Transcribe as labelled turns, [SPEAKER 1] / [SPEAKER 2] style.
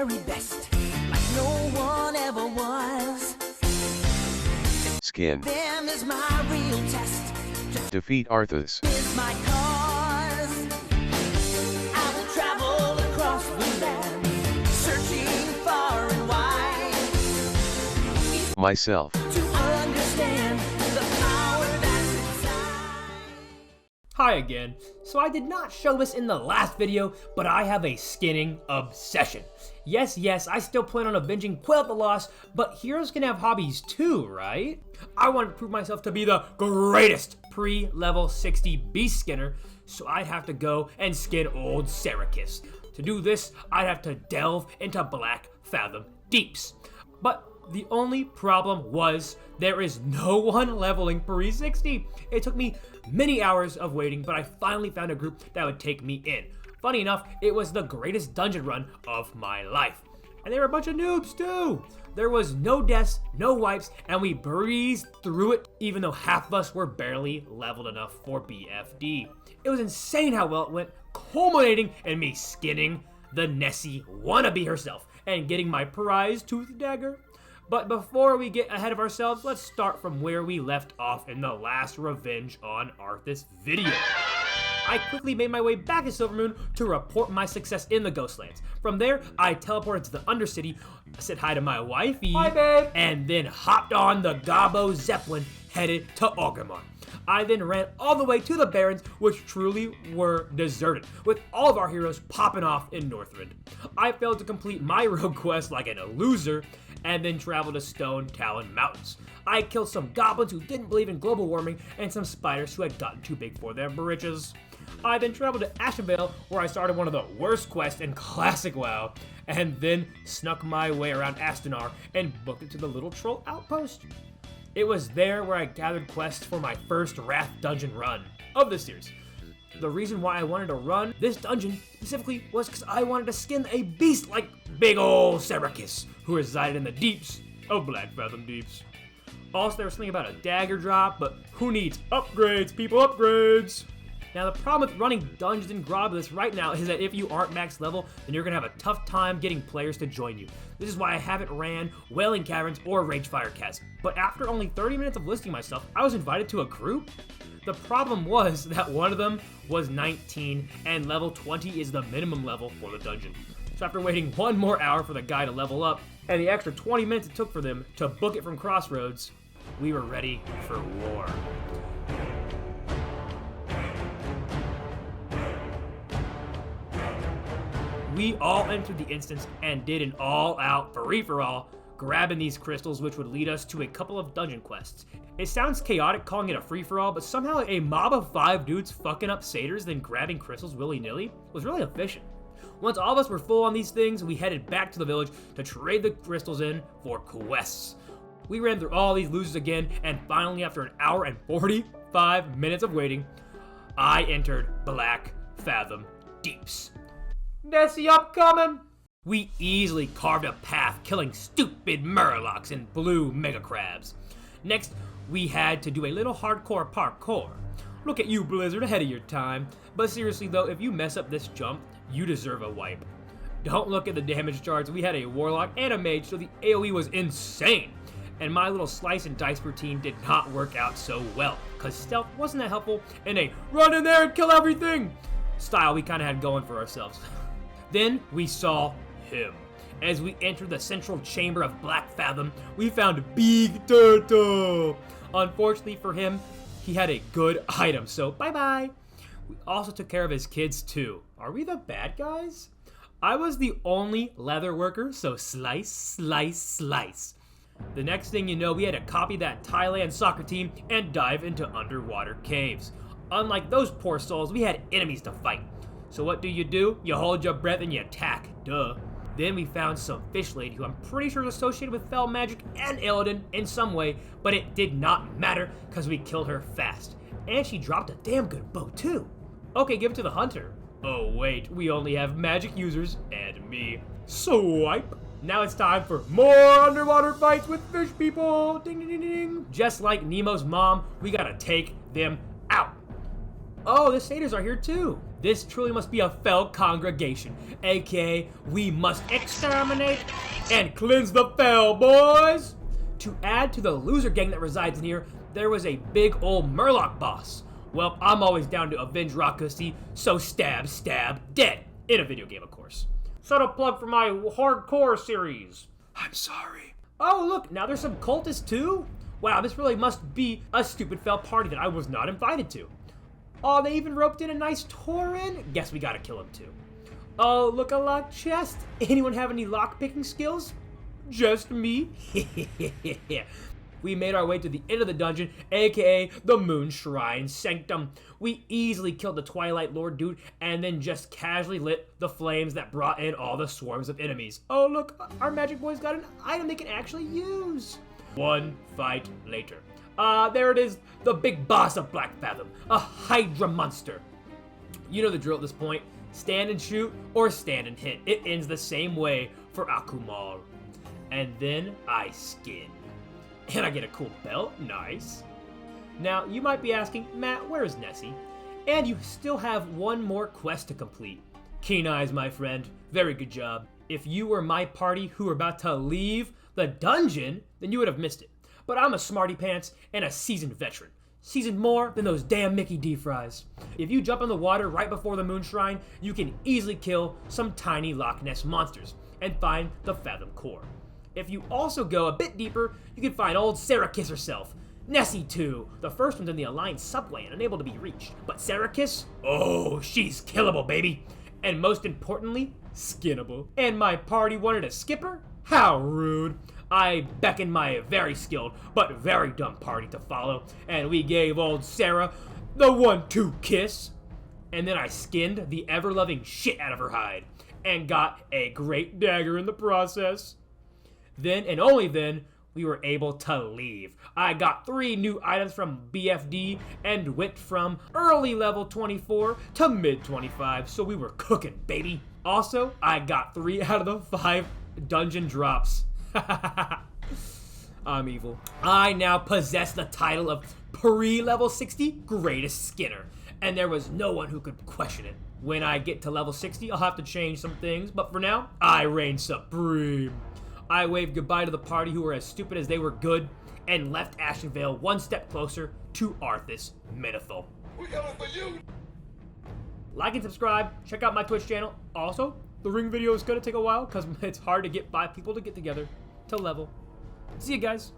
[SPEAKER 1] very best, like no one ever was.
[SPEAKER 2] Skin.
[SPEAKER 1] Them is my real test.
[SPEAKER 2] Defeat Arthas.
[SPEAKER 1] Is my cause. I will travel across the land, searching far and wide.
[SPEAKER 2] Myself.
[SPEAKER 1] To understand the power that's inside.
[SPEAKER 3] Hi again. So I did not show this in the last video, but I have a skinning obsession. Yes, I still plan on avenging WoW the Lost, but heroes can have hobbies too, right? I want to prove myself to be the greatest pre-level 60 beast skinner, so I'd have to go and skin old Sarkis. To do this, I'd have to delve into Black Fathom Deeps. But the only problem was there is no one leveling pre-60. It took me many hours of waiting, but I finally found a group that would take me in. Funny enough, it was the greatest dungeon run of my life. And they were a bunch of noobs too. There was no deaths, no wipes, and we breezed through it even though half of us were barely leveled enough for BFD. It was insane how well it went, culminating in me skinning the Nessie wannabe herself and getting my prized tooth dagger. But before we get ahead of ourselves, let's start from where we left off in the last Revenge on Arthas video. I quickly made my way back to Silvermoon to report my success in the Ghostlands. From there, I teleported to the Undercity, said hi to my wifey, hi babe, and then hopped on the Gabo Zeppelin headed to Orgrimmar. I then ran all the way to the Barrens, which truly were deserted, with all of our heroes popping off in Northrend. I failed to complete my rogue quest like a loser, and then traveled to Stone Talon Mountains. I killed some goblins who didn't believe in global warming, and some spiders who had gotten too big for their britches. I then traveled to Ashenvale, where I started one of the worst quests in Classic WoW, and then snuck my way around Astanar and booked it to the Little Troll Outpost. It was there where I gathered quests for my first Wrath dungeon run of the series. The reason why I wanted to run this dungeon specifically was because I wanted to skin a beast like big ol' Sarkis, who resided in the deeps of Black Fathom Deeps. Also, there was something about a dagger drop, but who needs upgrades, people, upgrades? Now, the problem with running Dungeons and Grobless right now is that if you aren't max level, then you're going to have a tough time getting players to join you. This is why I haven't ran Wailing Caverns or Ragefire Cats. But after only 30 minutes of listing myself, I was invited to a group. The problem was that one of them was 19, and level 20 is the minimum level for the dungeon. So after waiting one more hour for the guy to level up, and the extra 20 minutes it took for them to book it from Crossroads, we were ready for war. We all entered the instance and did an all-out free-for-all, grabbing these crystals, which would lead us to a couple of dungeon quests. It sounds chaotic calling it a free-for-all, but somehow a mob of 5 dudes fucking up satyrs then grabbing crystals willy-nilly was really efficient. Once all of us were full on these things, we headed back to the village to trade the crystals in for quests. We ran through all these losers again, and finally, after an hour and 45 minutes of waiting, I entered Black Fathom Deeps. Nessie upcoming! We easily carved a path, killing stupid murlocs and blue mega crabs. Next, we had to do a little hardcore parkour. Look at you, Blizzard, ahead of your time. But seriously though, if you mess up this jump, you deserve a wipe. Don't look at the damage charts. We had a warlock and a mage, so the AoE was insane. And my little slice and dice routine did not work out so well, cause stealth wasn't that helpful in a run in there and kill everything style we kinda had going for ourselves. Then we saw him. As we entered the central chamber of Black Fathom, we found Big Turtle. Unfortunately for him, he had a good item, so bye-bye. We also took care of his kids too. Are we the bad guys? I was the only leather worker, so slice, slice, slice. The next thing you know, we had to copy that Thailand soccer team and dive into underwater caves. Unlike those poor souls, we had enemies to fight. So what do? You hold your breath and you attack, duh. Then we found some fish lady who I'm pretty sure is associated with Fel Magic and Illidan in some way, but it did not matter because we killed her fast. And she dropped a damn good bow too. Okay, give it to the hunter. Oh wait, we only have magic users and me. Swipe. Now it's time for more underwater fights with fish people. Ding ding ding ding. Just like Nemo's mom, we gotta take them out. Oh, the satyrs are here too. This truly must be a fell congregation, aka we must exterminate and cleanse the fell, boys. To add to the loser gang that resides in here, there was a big old Murloc boss. Well, I'm always down to avenge Rakusi, so stab, stab, dead. In a video game, of course. Subtle plug for my hardcore series. I'm sorry. Oh, look, now there's some cultists too? Wow, this really must be a stupid fell party that I was not invited to. Oh, they even roped in a nice Tauren? Guess we gotta kill him too. Oh, look, a locked chest. Anyone have any lock-picking skills? Just me? We made our way to the end of the dungeon, aka the Moon Shrine Sanctum. We easily killed the Twilight Lord dude and then just casually lit the flames that brought in all the swarms of enemies. Oh look, our magic boy's got an item they can actually use. One fight later. There it is, the big boss of Black Fathom, a Hydra monster. You know the drill at this point. Stand and shoot or stand and hit. It ends the same way for Akumal. And then I skin. And I get a cool belt, nice. Now, you might be asking, Matt, where is Nessie? And you still have one more quest to complete. Keen eyes, my friend. Very good job. If you were my party who were about to leave the dungeon, then you would have missed it. But I'm a smarty pants and a seasoned veteran. Seasoned more than those damn Mickey D fries. If you jump in the water right before the Moon Shrine, you can easily kill some tiny Loch Ness monsters and find the Fathom Core. If you also go a bit deeper, you can find old Sarkis herself. Nessie too. The first one's in the Alliance subway and unable to be reached. But Sarkis? Oh, she's killable, baby. And most importantly, skinnable. And my party wanted a skipper? How rude. I beckoned my very skilled, but very dumb party to follow, and we gave old Sarah the 1-2 kiss. And then I skinned the ever-loving shit out of her hide, and got a great dagger in the process. Then, and only then, we were able to leave. I got 3 new items from BFD, and went from early level 24 to mid 25, so we were cooking, baby. Also, I got 3 out of the 5 dungeon drops. I'm evil. I now possess the title of pre-level 60 greatest skinner, and there was no one who could question it. When I get to level 60, I'll have to change some things, but for now, I reign supreme. I waved goodbye to the party who were as stupid as they were good, and left Ashenvale one step closer to Arthas Menethil.
[SPEAKER 4] We coming for you!
[SPEAKER 3] Like and subscribe, check out my Twitch channel. Also, the ring video is gonna take a while because it's hard to get 5 people to get together to level. See you guys.